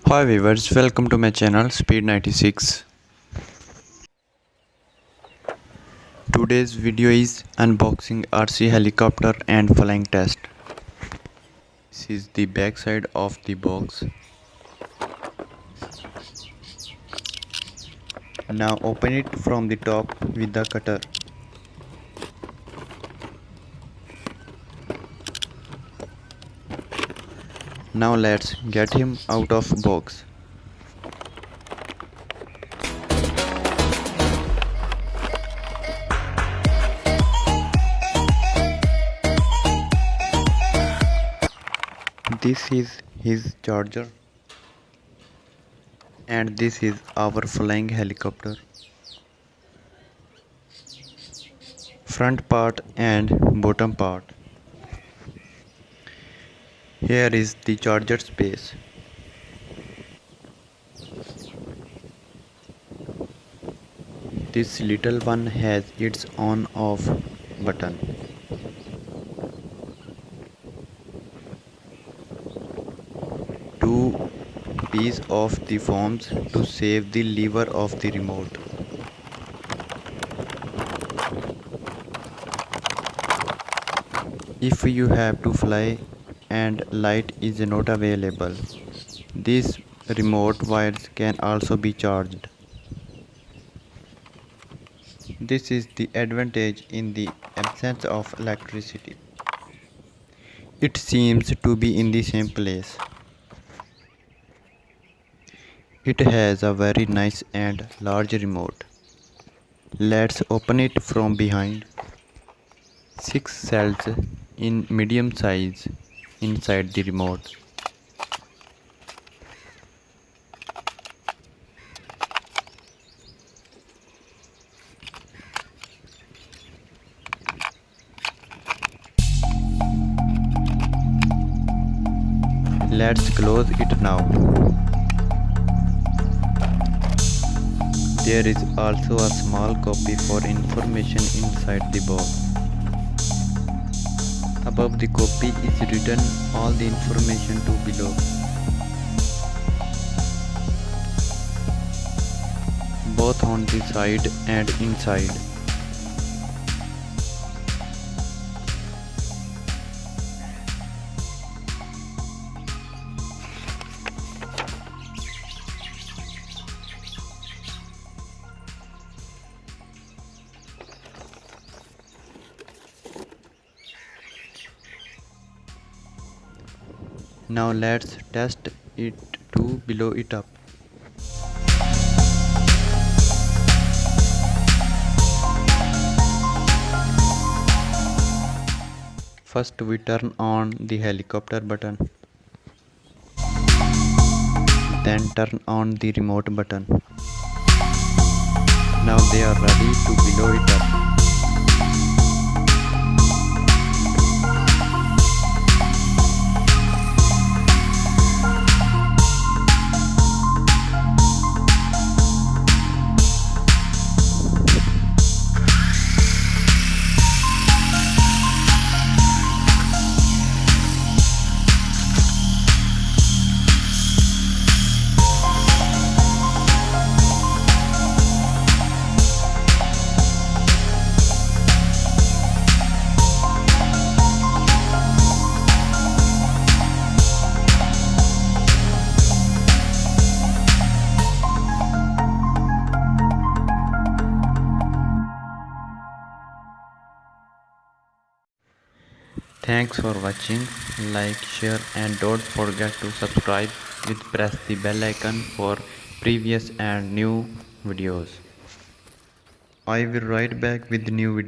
Hi viewers, welcome to my channel Speed96. Today's video is unboxing RC helicopter and flying test. This is the back side of the box. Now open it from the top with the cutter. Now let's get him out of box. This is his charger and this is our flying helicopter. Front part and bottom part. Here is the charger space. This little one has its on off button. Two pieces of the foams to save the lever of the remote. If you have to fly and light is not available, these remote wires can also be charged. This is the advantage in the absence of electricity. It seems to be in the same place. It has a very nice and large remote. Let's open it from behind. 6 cells in medium size inside the remote. Let's close it now. There is also a small copy for information inside the box. Above the copy is written all the information to below. Both on the side and inside. Now let's test it to blow it up. First we turn on the helicopter button. Then turn on the remote button. Now they are ready to blow it up. Thanks for watching. Like, share and don't forget to subscribe with press the bell icon for previous and new videos. I will write back with new videos.